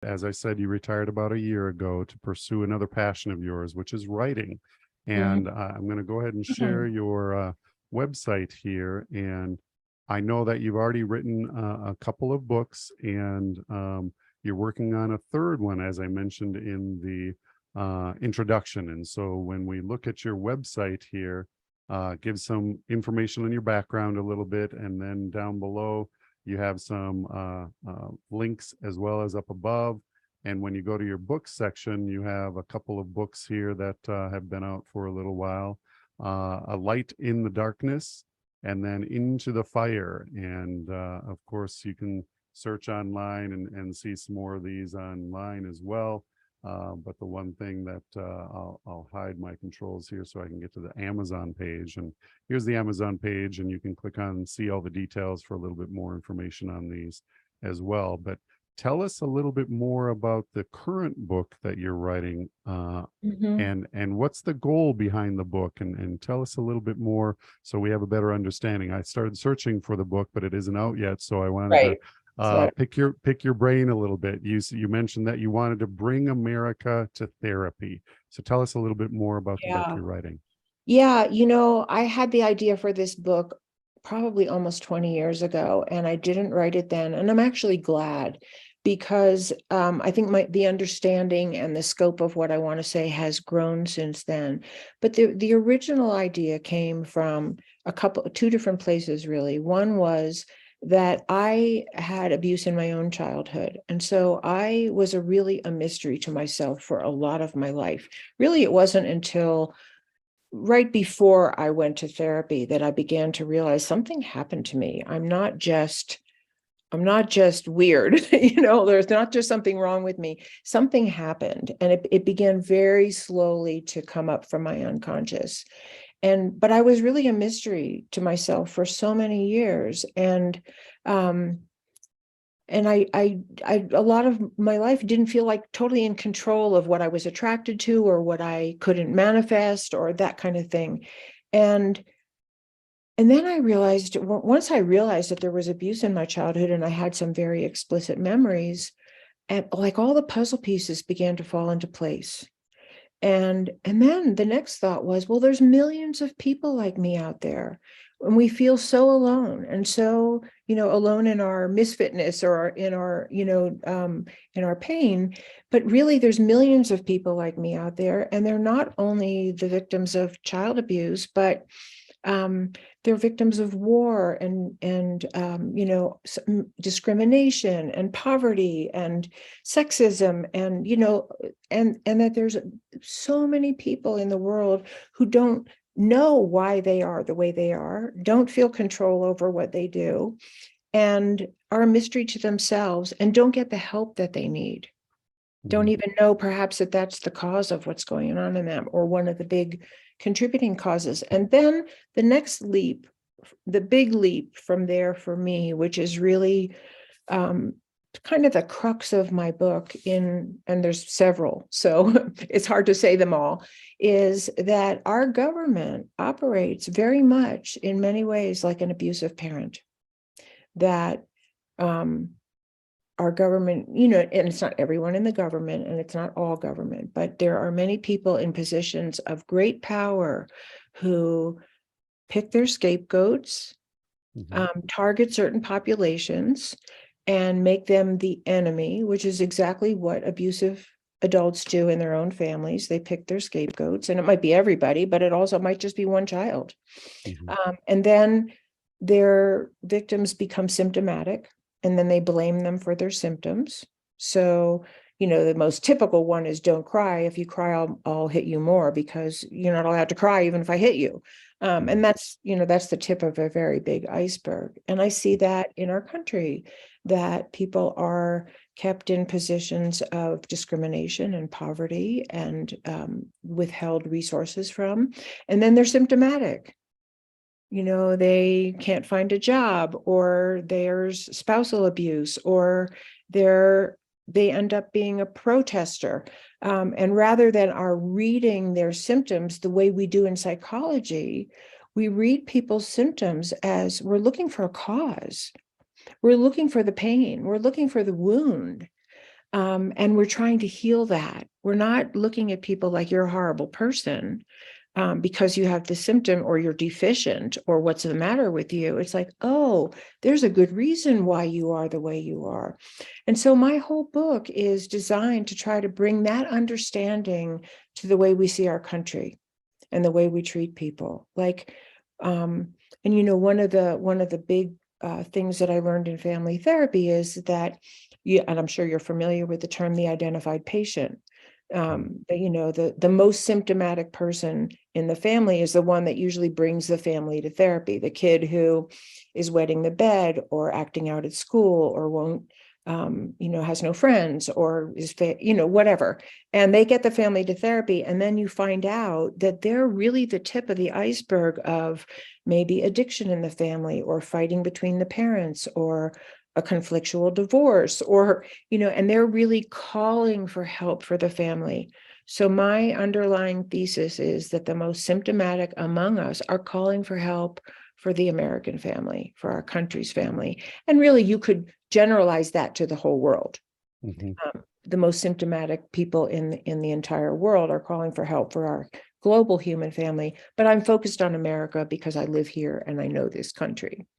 As I said, you retired about a year ago to pursue another passion of yours, which is writing. Mhm. And I'm going to go ahead and share your website here. And I know that you've already written a couple of books, and you're working on a third one, as I mentioned in the introduction. And so when we look at your website here, give some information on your background a little bit, and then down below, you have some links as well as up above. And when you go to your books section, you have a couple of books here that have been out for a little while. A Light in the Darkness, and then Into the Fire. And of course, you can search online and see some more of these online as well. But the one thing that I'll hide my controls here so I can get to the Amazon page. And here's the Amazon page, and you can click on and see all the details for a little bit more information on these as well. But tell us a little bit more about the current book that you're writing, Mhm. and what's the goal behind the book, and tell us a little bit more so we have a better understanding. I started searching for the book, but it isn't out yet, so I wanted to Right. So, pick your brain a little bit. You mentioned that you wanted to bring America to therapy. So tell us a little bit more about the book yeah. you're writing. Yeah, I had the idea for this book probably almost 20 years ago, and I didn't write it then. And I'm actually glad because I think the understanding and the scope of what I want to say has grown since then. But the original idea came from two different places, really. One was that I had abuse in my own childhood. And so I was really a mystery to myself for a lot of my life. Really, it wasn't until right before I went to therapy that I began to realize something happened to me. I'm not just weird, there's not just something wrong with me. Something happened, and it began very slowly to come up from my unconscious. But I was really a mystery to myself for so many years. Um, and a lot of my life didn't feel like totally in control of what I was attracted to or what I couldn't manifest or that kind of thing. And and then I realized, once I realized that there was abuse in my childhood and I had some very explicit memories, and like all the puzzle pieces began to fall into place. And then the next thought was, well, there's millions of people like me out there, and we feel so alone, and so, alone in our misfitness or in our pain. But really, there's millions of people like me out there, and they're not only the victims of child abuse, but um, they're victims of war and discrimination and poverty and sexism, and that there's so many people in the world who don't know why they are the way they are, don't feel control over what they do, and are a mystery to themselves and don't get the help that they need. Don't Mhm. even know perhaps that that's the cause of what's going on in them, or one of the big contributing causes. And then the next leap, the big leap from there for me, which is really um, kind of the crux of my book, and there's several, so it's hard to say them all, is that our government operates very much in many ways like an abusive parent. That um, our government, and it's not everyone in the government, and it's not all government, but there are many people in positions of great power who pick their scapegoats, Mhm. target certain populations, and make them the enemy, which is exactly what abusive adults do in their own families. They pick their scapegoats, and it might be everybody, but it also might just be one child. Mhm. And then their victims become symptomatic, and then they blame them for their symptoms. So, the most typical one is, don't cry. If you cry, I'll hit you more, because you're not allowed to cry even if I hit you. Mhm. And that's the tip of a very big iceberg. And I see that in our country, that people are kept in positions of discrimination and poverty, and withheld resources from, and then they're symptomatic. They can't find a job, or there's spousal abuse, or they're they end up being a protester. And rather than our reading their symptoms the way we do in psychology, we read people's symptoms as, we're looking for a cause. We're looking for the pain. We're looking for the wound. And we're trying to heal that. We're not looking at people like you're a horrible person because you have the symptom or you're deficient or what's the matter with you. It's like, oh, there's a good reason why you are the way you are. And so my whole book is designed to try to bring that understanding to the way we see our country and the way we treat people. Like, and you know, one of the big things that I learned in family therapy is that, and I'm sure you're familiar with the term, the identified patient. That, you know, the most symptomatic person in the family is the one that usually brings the family to therapy. The kid who is wetting the bed or acting out at school or won't, you know, has no friends or is, you know, whatever. And they get the family to therapy. And then you find out that they're really the tip of the iceberg of maybe addiction in the family or fighting between the parents or a conflictual divorce or, you know, and they're really calling for help for the family. So my underlying thesis is that the most symptomatic among us are calling for help for the American family, for our country's family. And really, you could generalize that to the whole world. Mhm. The most symptomatic people in the entire world are calling for help for our global human family. But I'm focused on America because I live here and I know this country.